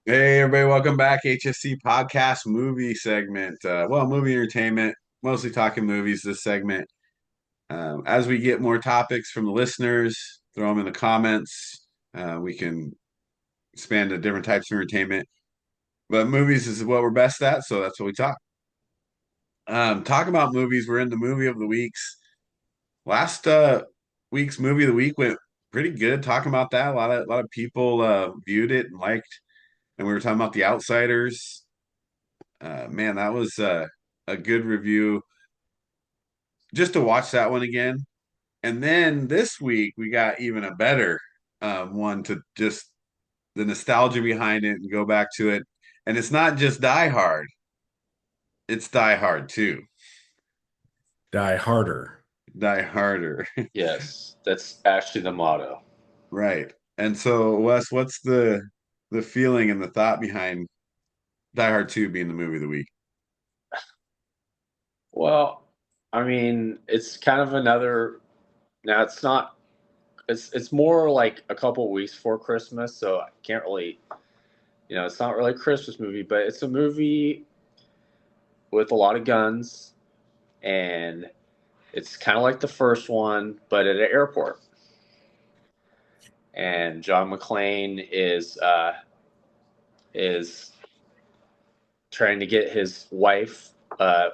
Hey everybody, welcome back. HSC Podcast Movie segment. Movie entertainment, mostly talking movies this segment. As we get more topics from the listeners, throw them in the comments. We can expand to different types of entertainment. But movies is what we're best at, so that's what we talk. Talk about movies. We're in the movie of the weeks. Last week's movie of the week went pretty good. Talking about that, a lot of people viewed it and liked. And we were talking about The Outsiders. Man, that was a good review. Just to watch that one again. And then this week we got even a better one to just the nostalgia behind it and go back to it. And it's not just Die Hard, it's Die Hard too. Die harder. Die Harder. Yes, that's actually the motto. Right. And so Wes, what's the feeling and the thought behind Die Hard 2 being the movie of the week? Well, I mean, it's kind of another. Now it's not. It's more like a couple weeks before Christmas, so I can't really. It's not really a Christmas movie, but it's a movie with a lot of guns, and it's kind of like the first one, but at an airport. And John McClane is trying to get his wife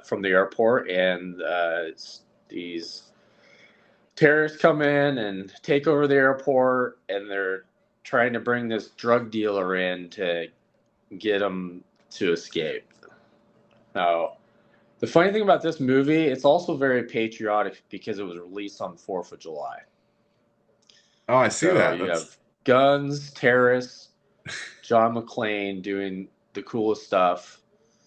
from the airport, and these terrorists come in and take over the airport, and they're trying to bring this drug dealer in to get him to escape. Now, the funny thing about this movie, it's also very patriotic because it was released on the 4th of July. Oh, I see So that. you have guns, terrorists, John McClane doing the coolest stuff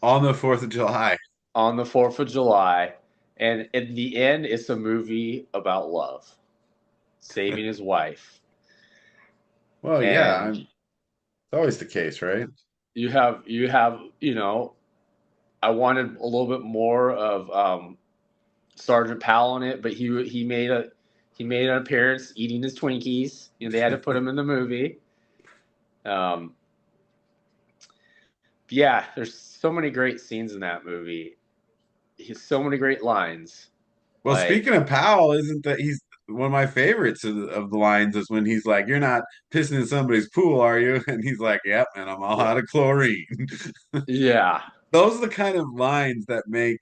On the 4th of July. on the 4th of July. And in the end, it's a movie about love, saving his wife. Well, yeah, And it's always the case, right? you have, I wanted a little bit more of Sergeant Powell in it, but he made an appearance eating his Twinkies. They had to put him in the movie. Um, yeah, there's so many great scenes in that movie. He's so many great lines. Well, Like, speaking of Powell, isn't that he's one of my favorites of the lines is when he's like, "You're not pissing in somebody's pool, are you?" And he's like, "Yep," and I'm all yeah, out of chlorine. yeah, Those are the kind of lines that make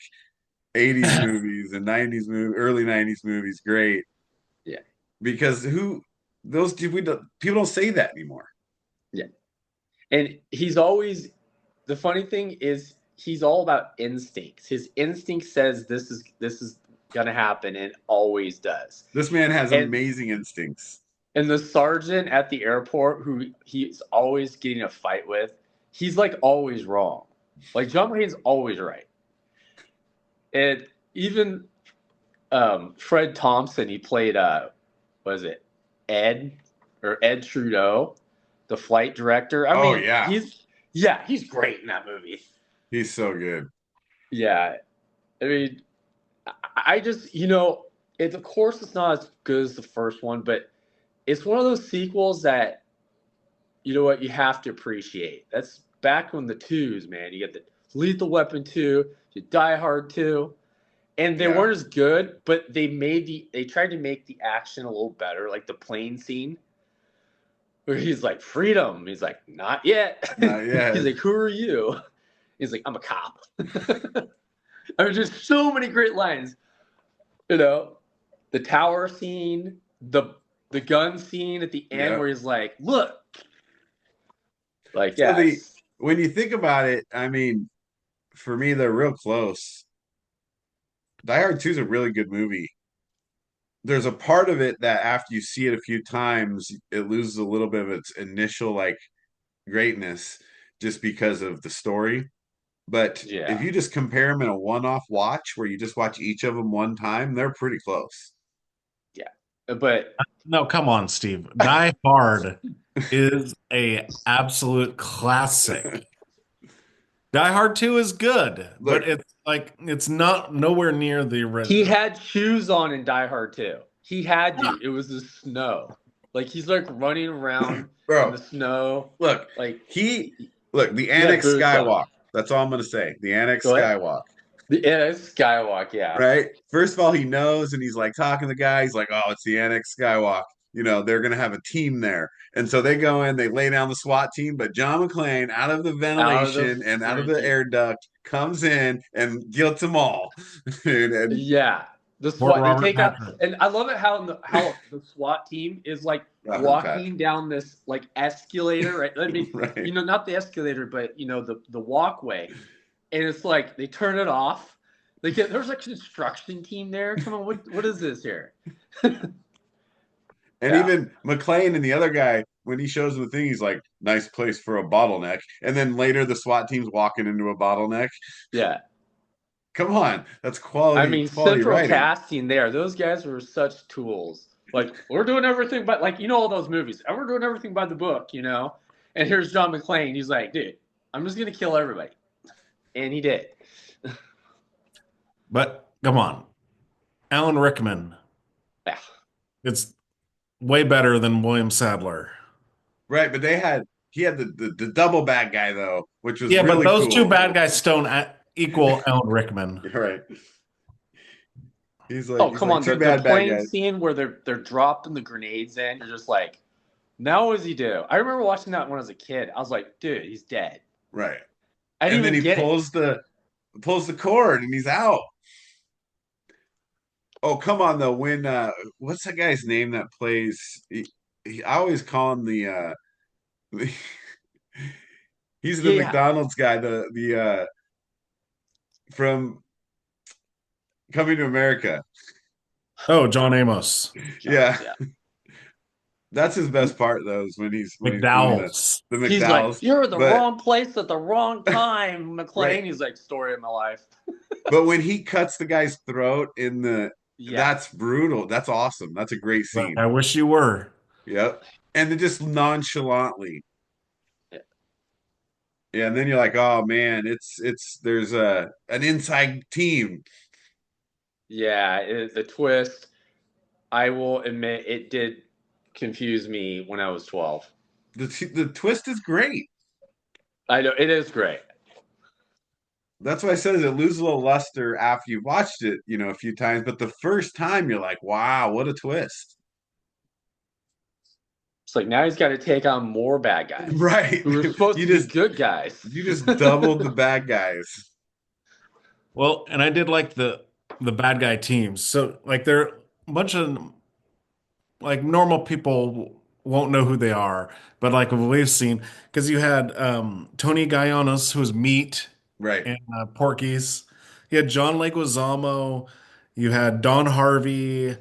80s movies and 90s early 90s movies great yeah, because who those we don't, people don't say that anymore. yeah. And he's always the funny thing is he's all about instincts. His instinct says this is gonna happen, and it always does. This man has And amazing instincts. and the sergeant at the airport, who he's always getting a fight with, he's like always wrong. Like John McClane's always right. And even Fred Thompson, he played was it Ed or Ed Trudeau, the flight director. I Oh mean, yeah, he's great in that movie. he's so good. Yeah, I mean, I just of course it's not as good as the first one, but it's one of those sequels that you know what you have to appreciate. That's back when the twos, man. You get the Lethal Weapon 2, you Die Hard 2, and they Yeah, weren't as good, but they tried to make the action a little better, like the plane scene where he's like freedom. He's like not yet. not yet. He's like who are you? He's like I'm a cop. I mean, there's so many great lines. You know, the tower scene, the gun scene at the end Yeah. where he's like, look, like So yeah, the when you think about it, I mean, for me, they're real close. Die Hard 2 is a really good movie. There's a part of it that after you see it a few times, it loses a little bit of its initial like greatness just because of the story. But if yeah. you just compare them in a one-off watch where you just watch each of them one time, they're pretty close. Yeah. But No, come on, Steve. Die Hard is a absolute classic. Die Hard 2 is good, but Look, it's not nowhere near the he original. had shoes on in Die Hard too. He had to. It was the snow. Like he's like running around in bro, the snow. look, Like he Look, the Yeah, Annex there's Skywalk. That's all I'm going to say. The Annex Go ahead. Skywalk. Yeah, it's Skywalk, yeah. Right? First of all, he knows, and he's like talking to the guy. He's like, "Oh, it's the Annex Skywalk. They're gonna have a team there." And so they go in, they lay down the SWAT team, but John McClane, out of the Out of the ventilation and out of the freaking air duct, comes in and gets them all. and Yeah. The Fort SWAT they Robert take out, Patrick. and I love it how the SWAT team is like Robert walking Patrick. down this like escalator, right? I mean, Right. not the escalator, but the walkway. And it's like they turn it off. There's a construction team there. Come on, what is this here? And Yeah. even McClane and the other guy, when he shows them the thing, he's like, "Nice place for a bottleneck." And then later, the SWAT team's walking into a bottleneck. Yeah. Come on, that's quality. I mean, quality central writing. casting there. Those guys were such tools. Like, we're doing everything but all those movies. And we're doing everything by the book, And here's John McClane. He's like, dude, I'm just gonna kill everybody. And he did. But come on, Alan Rickman. Yeah. It's way better than William Sadler. Right, but he had the double bad guy though, which was Yeah, really but those cool. two bad guys don't equal Alan Rickman. Right. He's like, Oh, come on. two The bad plane guys. scene where they're dropping the grenades in, you're just like, now what does he do? I remember watching that when I was a kid. I was like, dude, he's dead. Right. I didn't And then even he get pulls the cord and he's out. Oh, come on though. When what's that guy's name that plays I always call him he's the Yeah. McDonald's guy, the from Coming to America. Oh, John Amos. Yeah. That's his best part, though, is when he's doing McDowell's. the McDowell's. He's like, you're in the But- wrong place at the wrong time, McClane. Right. He's like, story of my life. But when he cuts the guy's throat Yeah. that's brutal. That's awesome. That's a great scene. I wish you were. Yep. And then just nonchalantly. Yeah. Yeah, and then you're like, oh man, there's an inside team. Yeah, the twist, I will admit, it did confuse me when I was 12. The twist is great. I know, it is great. That's why I said it loses a little luster after you've watched it, a few times. But the first time you're like, wow, what a twist. It's like now he's got to take on more bad guys. Right. Who are supposed to be good guys. You just doubled the bad guys. Well, and I did like the bad guy teams. So like they're a bunch of like normal people won't know who they are, but like we've seen, because you had Tony Gallianos, who was Meat Right. and Porky's. You had John Leguizamo. You had Don Harvey,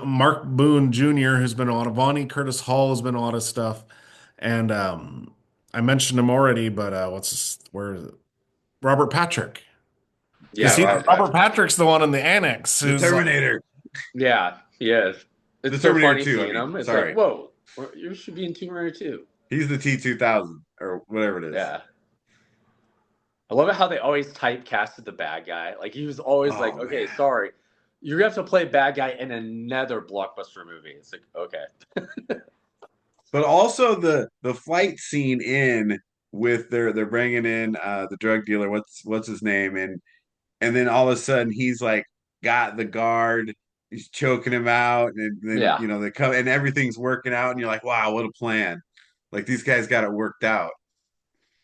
Mark Boone Jr., who's been in a lot of Vonnie Curtis Hall has been in a lot of stuff, and I mentioned him already, but where is it? Robert Patrick. Yeah, Robert Patrick's the one in the annex. The who's Terminator. Yeah, he is. It's The so Terminator funny 2, seeing him. It's sorry. like, whoa, you should be in Terminator 2. He's the T-2000 or whatever it is. Yeah. I love it how they always typecasted the bad guy. Like, he was always Oh, like, okay, man. sorry. You're going to have to play bad guy in another blockbuster movie. It's like, okay. But also the fight scene with they're bringing in the drug dealer. What's his name? And then all of a sudden he's like got the guard. He's choking him out, and then Yeah. they come and everything's working out, and you're like, wow, what a plan! Like these guys got it worked out.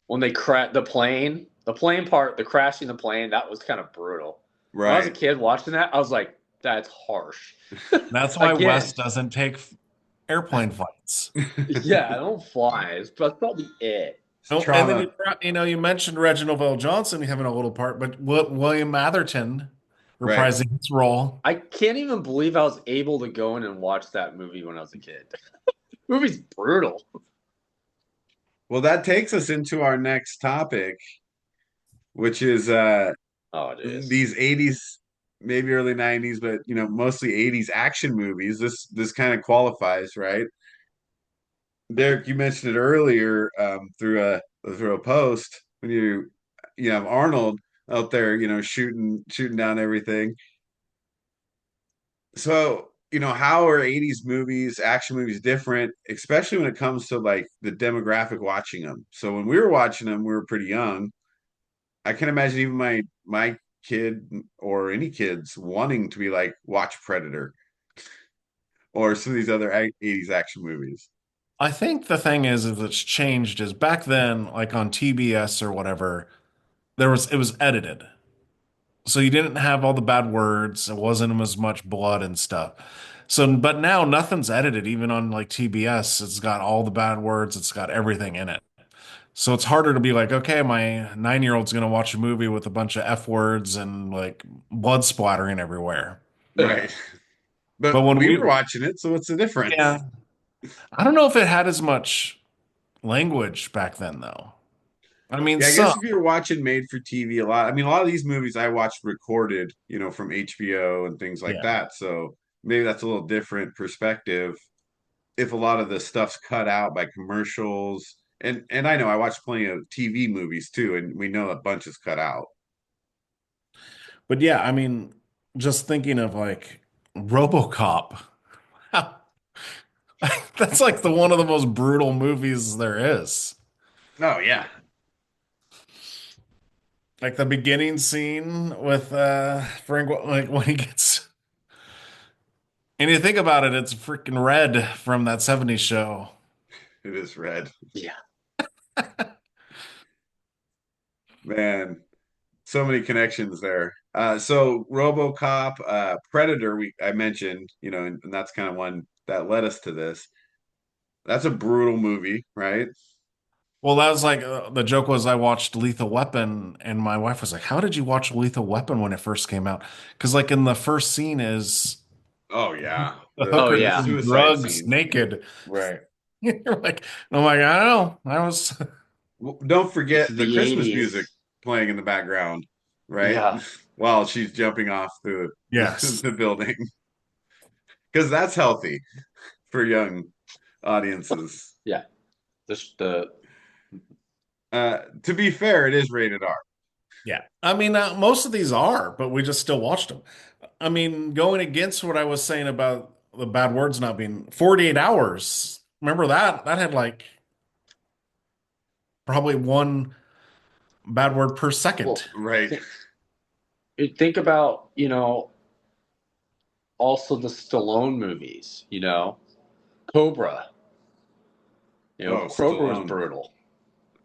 When they the plane part, the crashing the plane, that was kind of brutal. When I was a Right. kid watching that, I was like, that's harsh. That's why Again. Wes doesn't take airplane flights. Yeah, I don't fly. That's probably it. And Trauma. then you mentioned Reginald Vell Johnson having a little part, but William Atherton Right. reprising his role. I can't even believe I was able to go in and watch that movie when I was a kid. The movie's brutal. Well, that takes us into our next topic, which is Oh, it is. these 80s, maybe early 90s, but mostly 80s action movies. This kind of qualifies, right? Derek, you mentioned it earlier through a post when you have Arnold out there, shooting down everything. So how are 80s movies, action movies different, especially when it comes to like the demographic watching them. So when we were watching them, we were pretty young. I can imagine even my kid or any kids wanting to be like watch Predator or some of these other 80s action movies. I think the thing is it's changed is back then, like on TBS or whatever, it was edited. So you didn't have all the bad words. It wasn't as much blood and stuff. So, but now nothing's edited, even on like TBS. It's got all the bad words. It's got everything in it. So it's harder to be like, okay, my 9-year-old's gonna watch a movie with a bunch of F words and like blood splattering everywhere. Right. But But when we we, were watching it, so what's the difference? yeah, I don't know if it had as much language back then, though. I mean, Yeah, I some, guess if you're watching made for TV a lot, I mean, a lot of these movies I watched recorded, from HBO and things like yeah. that. So maybe that's a little different perspective if a lot of the stuff's cut out by commercials. And I know I watched plenty of TV movies too, and we know a bunch is cut out. But yeah, I mean, just thinking of like RoboCop. That's like the one of the most brutal movies there is. Oh yeah. Like the beginning scene with Frank, like when he gets, and you think about it, it's freaking Red from that '70s show. It is red. Yeah. Man, so many connections there. So RoboCop, Predator, I mentioned, and that's kind of one that led us to this. That's a brutal movie, right? Well, that was like the joke was I watched Lethal Weapon, and my wife was like, "How did you watch Lethal Weapon when it first came out?" Because like in the first scene is Oh yeah, the Oh hooker the yeah. doing suicide drugs scene, naked. right? You're like, I'm like, I don't know. I was, Well, don't This forget is the the Christmas music 80s. playing in the background, right? Yeah. While she's jumping off yes. the building, because that's healthy for young audiences. Yeah. This the To be fair, it is rated R. Yeah. I mean, most of these are, but we just still watched them. I mean, going against what I was saying about the bad words not being 48 hours. Remember that? That had like probably one bad word per second. well Right. think, think about, also the Stallone movies, Cobra. Oh, Cobra was Stallone. brutal.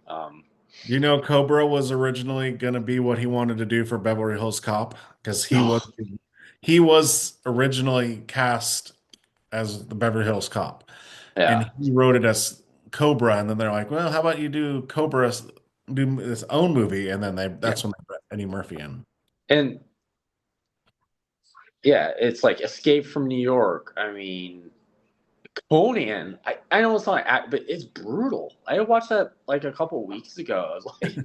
Um You know, Cobra was originally going to be what he wanted to do for Beverly Hills Cop because he was originally cast as the Beverly Hills Cop, and yeah. he wrote it as Cobra. And then they're like, "Well, how about you do Cobra, do his own movie?" And then Yeah. that's when they put Eddie Murphy in. And yeah, it's like Escape from New York. I mean, Conan. I know it's not, but it's brutal. I watched that like a couple of weeks ago. I was like,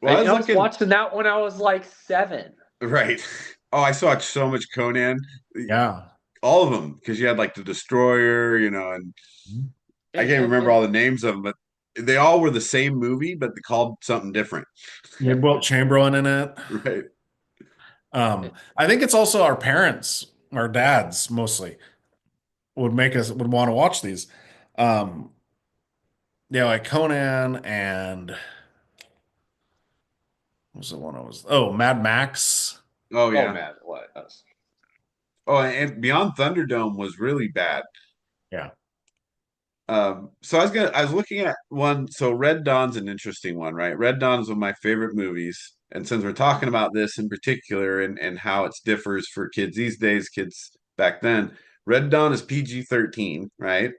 Well, I was I was looking watching that when I was like 7. right. Oh, I saw so much Conan, Yeah. all of them, because you had like the Destroyer, and I And, can't and, remember and all the names of them, but they all were the same movie, but they called something different. You had Wilt Chamberlain in it. Right. I think it's also our parents, our dads mostly, would want to watch these. Um, yeah, like Conan and what was the one I was? Oh, Mad Max. Oh oh yeah. man, what? Else? Oh, and Beyond Thunderdome was really bad. Yeah. So I was looking at one. So Red Dawn's an interesting one, right? Red Dawn is one of my favorite movies. And since we're talking about this in particular and how it differs for kids these days, kids back then, Red Dawn is PG-13, right?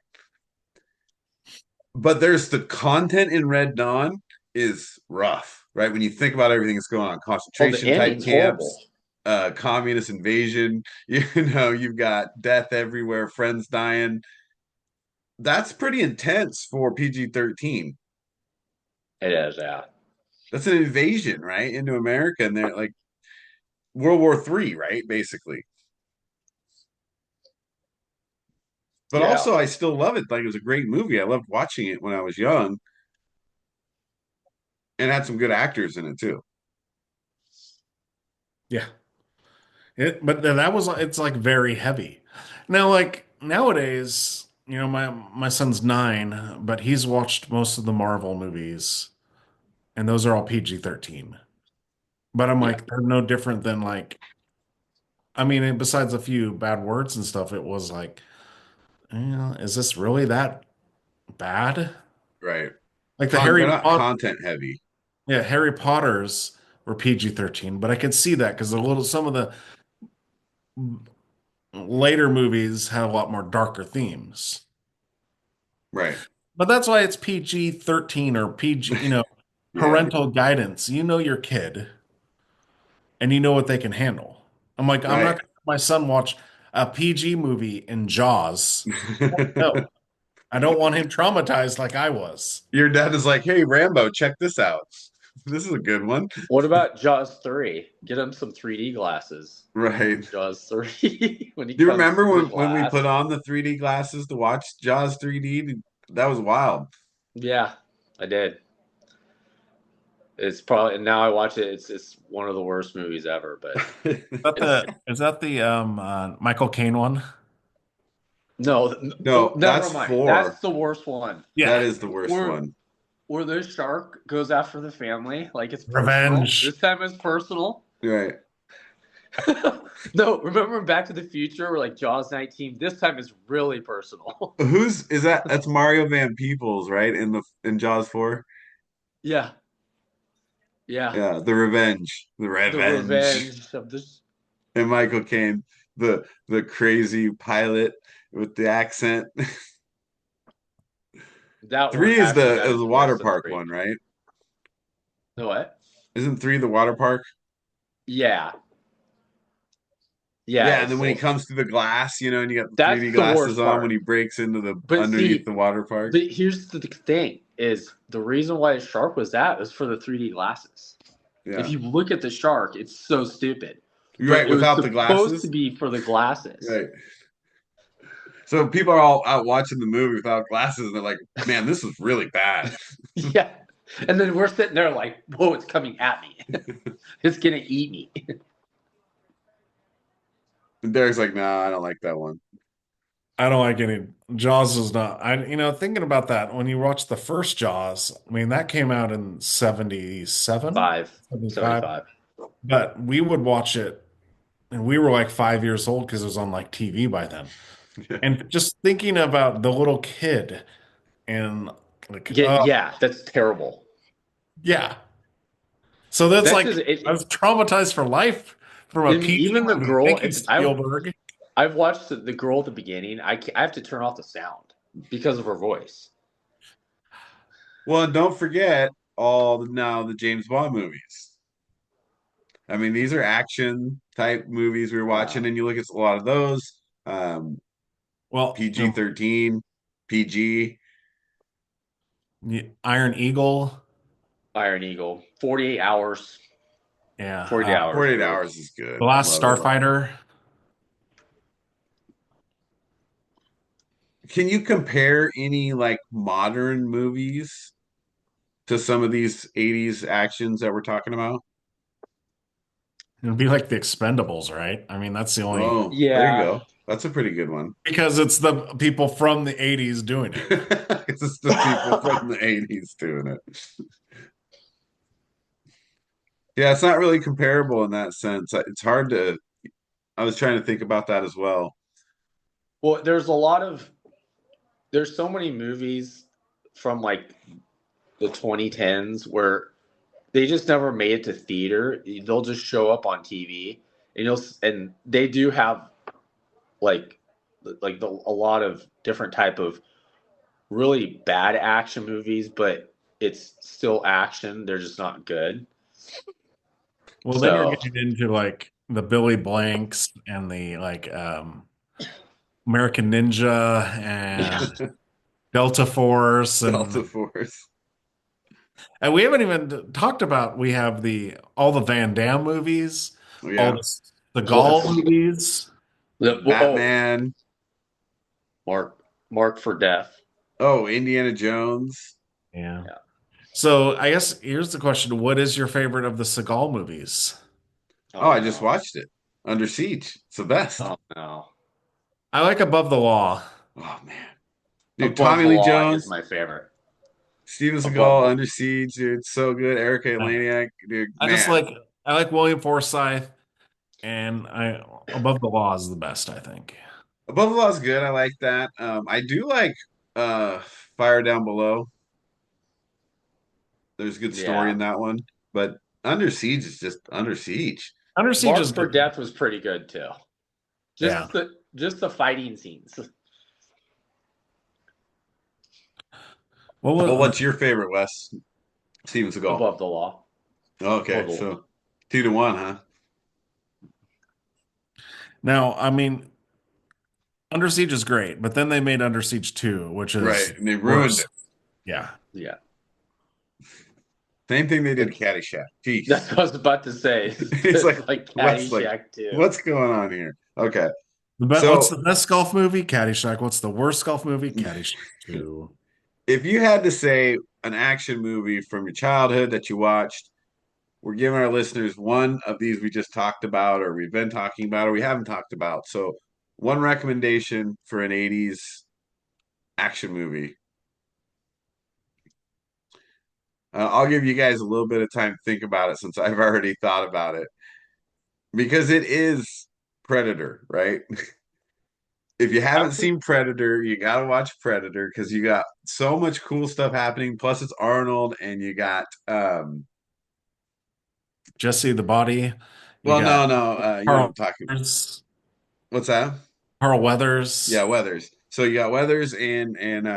But there's the content in Red Dawn is rough, right? When you think about everything that's going on, Oh, the concentration type ending's horrible. camps, communist invasion, you've got death everywhere, friends dying. That's pretty intense for PG-13. It is, yeah. That's an invasion, right, into America, and they're like World War III, right, basically. But Yeah. also, I still love it. Like it was a great movie. I loved watching it when I was young, and had some good actors in it too. Yeah. But that was it's like very heavy. Now, like nowadays, my son's 9, but he's watched most of the Marvel movies, and those are all PG-13. But I'm Yeah. like, they're no different than like, I mean, besides a few bad words and stuff, it was like, is this really that bad? Right. Like They're not content heavy. Yeah, Harry Potter's were PG-13, but I could see that because some of the later movies had a lot more darker themes. Right. But that's why it's PG-13 or PG, Yeah. parental guidance. You know your kid and you know what they can handle. I'm like, I'm not Right. gonna let my son watch a PG movie in Jaws. No, I don't want him traumatized like I was. Your dad is like, "Hey, Rambo, check this out. This is a good one." What about Jaws 3? Get him some 3D glasses. Right. Jaws 3 when he Do you comes remember through the when we glass. put on the 3D glasses to watch Jaws 3D? That was wild. Yeah, I did. It's probably, and now I watch it. It's one of the worst movies ever. But it's Is that the Michael Caine one? no, No, never that's mind. 4. That's the worst one. That Yeah. is the worst Where one. where the shark goes after the family, like it's personal. Revenge. This time it's personal. Right. No, remember Back to the Future, where like Jaws 19. This time it's really personal. Who's is that? That's Mario Van Peebles, right? In Jaws 4. Yeah, yeah. Yeah, the revenge. The The revenge. revenge of this. And Michael Caine, the crazy pilot with the accent. That one 3 is actually, the that is water worse than park 3. one, right? The what? Isn't 3 the water park? Yeah, yeah. Yeah, and then It's when he also, comes through the glass, and you got the 3D that's the glasses worst on when part. he breaks into the But underneath see, the water park. but here's the thing: is the reason why the shark was that was for the 3D glasses. If Yeah. you look at the shark, it's so stupid. You're But right, it was without the supposed to glasses. be for the glasses. Right. So people are all out watching the movie without glasses, and they're like, "Man, this is really bad." Yeah. And then we're sitting there like, whoa, it's coming at me. It's gonna eat me. And Derek's like, "Nah, I don't like that one." I don't like any. Jaws is not. Thinking about that, when you watch the first Jaws, I mean, that came out in 77, 75. 75. But we would watch it, and we were like 5 years old because it was on like TV by then. Yeah. And just thinking about the little kid and like, Yeah, that's terrible. yeah. So that's That's like, just I was traumatized for life from I a mean, PG even the movie. girl. Thank you, If Spielberg. I've watched the girl at the beginning, I have to turn off the sound because of her voice. Well, and don't forget now the James Bond movies. I mean, these are action type movies we were Yeah. watching, and you look at a lot of those. Um, Well, PG-13, PG. Iron Eagle. Iron Eagle. 48 hours. Yeah. 48 hours, 48 bro. hours is good. The Last Love it. Starfighter. Can you compare any like modern movies to some of these 80s actions that we're talking about? It'd be like the Expendables, right? I mean, that's the only Oh, there you Yeah. go. That's a pretty good one. because it's the people from the 80s doing it. It's the people from the 80s doing it. Yeah, it's not really comparable in that sense. It's hard to, I was trying to think about that as well. Well, there's so many movies from like the 2010s where they just never made it to theater. They'll just show up on TV, and and they do have like a lot of different type of really bad action movies, but it's still action. They're just not good. Well, then you're So getting into like the Billy Blanks and the like American Ninja yeah, and Delta Force Delta Force. and we haven't even talked about we have the all the Van Damme movies, Oh, all yeah. the Gall movies. oh, Batman. Mark for Death. Oh, Indiana Jones. Yeah. Yeah. So I guess here's the question: what is your favorite of the Seagal movies? Oh, Oh I just no. watched it. Under Siege. It's the best. Oh no. I like Above the Law. Oh man, dude, Above Tommy the Lee Law is Jones, my favorite. Steven Above Seagal, the Under Siege, dude, so good. Erica Eleniak, dude, I just man. I like William Forsythe, and I Above the Law is the best, I think. Above the Law is good. I like that. I do like uh Fire Down Below. There's a good story Yeah. in that one, but Under Siege is just Under Siege. Under Siege is Marked for good. Death was pretty good too. Yeah. Just the fighting scenes. What Well, was what's your favorite, Wes? Steven Seagal. Above the Law. Above Okay, the Law. so 2-1, huh? now? I mean, Under Siege is great, but then they made Under Siege 2, which Right, is and they ruined worse. it. Yeah. Yeah. Same thing they did to Caddyshack. Jeez. That's what I was about to say. It's like what's Caddyshack too. what's going on here? Okay. What's So the best golf movie? Caddyshack. What's the worst golf movie? Caddyshack 2. if you had to say an action movie from your childhood that you watched, we're giving our listeners one of these we just talked about, or we've been talking about, or we haven't talked about. So, one recommendation for an 80s action movie. I'll give you guys a little bit of time to think about it since I've already thought about it because it is Predator, right? If you haven't seen Predator, you got to watch Predator because you got so much cool stuff happening. Plus, it's Arnold, and you got Jesse the Body. You well, got no, you know what I'm Carl talking. Weathers. What's that? Carl Yeah, Weathers. Weathers. So you got Weathers and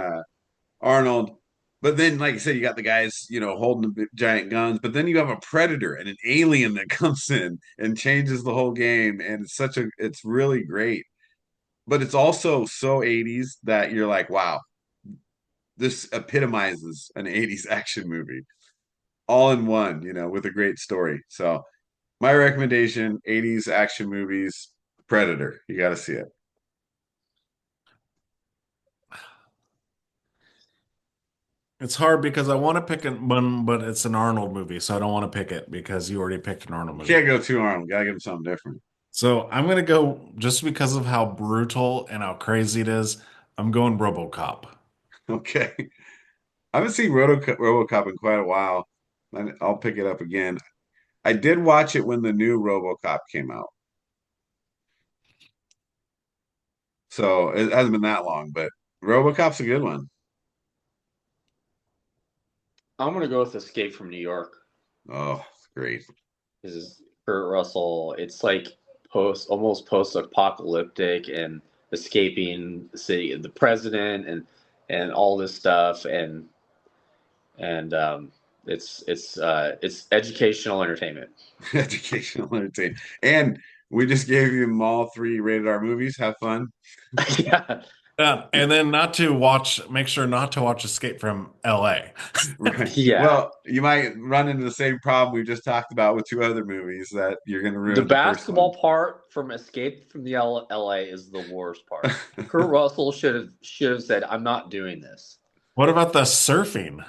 Arnold, but then, like I said, you got the guys, holding the giant guns. But then you have a predator and an alien that comes in and changes the whole game, and it's really great. But it's also so 80s that you're like, wow, this epitomizes an 80s action movie all in one, with a great story. So my recommendation, 80s action movies, Predator. You got to see it. It's hard because I want to pick one, but it's an Arnold movie, so I don't want to pick it because you already picked an Arnold movie. Can't go too Arnold. Got to give him something different. So I'm gonna go just because of how brutal and how crazy it is. I'm going RoboCop. Okay. I haven't seen RoboCop in quite a while. I'll pick it up again. I did watch it when the new RoboCop came out. So it hasn't been that long, but RoboCop's a good one. I'm gonna go with Escape from New York. Oh, great. This is Kurt Russell. It's like almost post-apocalyptic and escaping the city, the president, and all this stuff, and it's educational entertainment. Educational entertainment. And we just gave you them all 3 rated R movies. Have fun. Yeah. And then make sure not to watch Escape from LA. Right. Yeah. Well, you might run into the same problem we just talked about with 2 other movies that you're going to ruin The the first basketball part from Escape from the LA is the worst part. one. Kurt Russell should have said, "I'm not doing this." What about the surfing?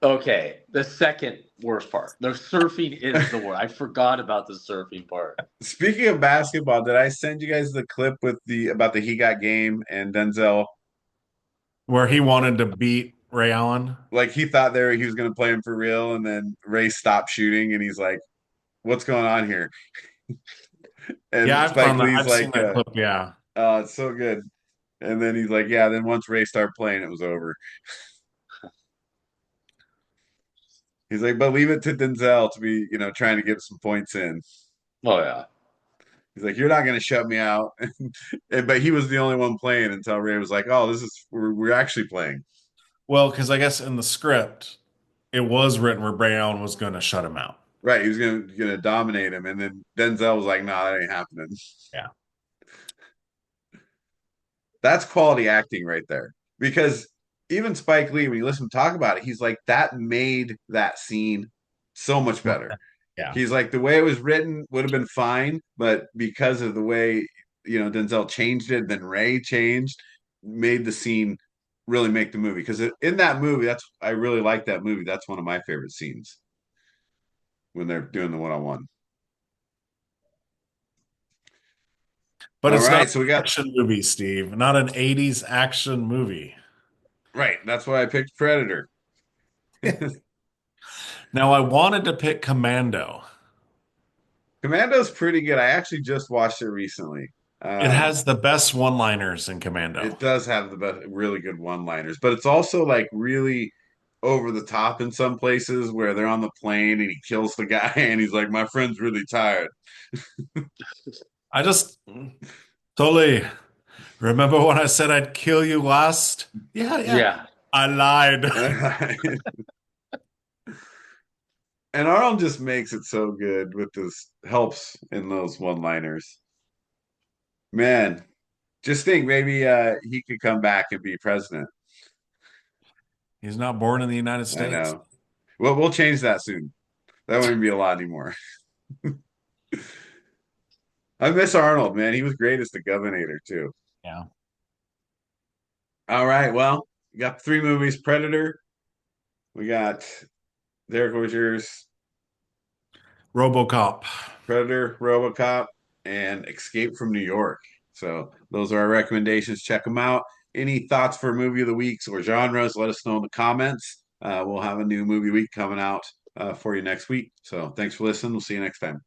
Okay, the second worst part. The surfing is the worst. I forgot about the surfing part. Speaking of basketball, did I send you guys the clip with the about the He Got Game and Denzel? Where he wanted to beat Ray Allen? Like he thought he was going to play him for real, and then Ray stopped shooting, and he's like, "What's going on here?" Yeah, And Spike Lee's I've seen like, that clip, yeah. "Oh, it's so good." And then he's like, "Yeah." Then once Ray started playing, it was over. He's like, "But leave it to Denzel to be, trying to get some points in." Oh yeah. He's like, "You're not going to shut me out." But he was the only one playing until Ray was like, "Oh, we're actually playing." Well, because I guess in the script, it was written where Ray Allen was going to shut him out. Right, he was gonna dominate him, and then Denzel was like, "Nah, that ain't happening." Yeah. That's quality acting right there. Because even Spike Lee, when you listen to him talk about it, he's like, that made that scene so much better. Yeah. He's like, the way it was written would have been fine, but because of the way, Denzel changed it, then Ray changed, made the scene really make the movie. Because in that movie, I really like that movie. That's one of my favorite scenes when they're doing the one-on-one. But All it's not right, an so we got action movie, Steve. Not an 80s action movie. right. That's why I picked Predator. Now, I wanted to pick Commando. Commando's pretty good. I actually just watched it recently. It Um, has the best one-liners in it Commando. does have the best, really good one-liners, but it's also like really over the top in some places where they're on the plane and he kills the guy and he's like, "My friend's really tired." I just, Tully, remember when I said I'd kill you last? Yeah, yeah. Yeah. I lied. And Arnold just makes it so good with this helps in those one-liners. Man, just think maybe he could come back and be president. He's not born in the United I States. know. Well, we'll change that soon. That won't even be a lot anymore. I miss Arnold, man. He was great as the Governor too. Yeah. All right, well, we got three movies: Predator. We got Derek. What was yours? RoboCop. Predator, RoboCop, and Escape from New York. So those are our recommendations. Check them out. Any thoughts for movie of the weeks or genres? Let us know in the comments. We'll have a new movie week coming out for you next week. So thanks for listening. We'll see you next time.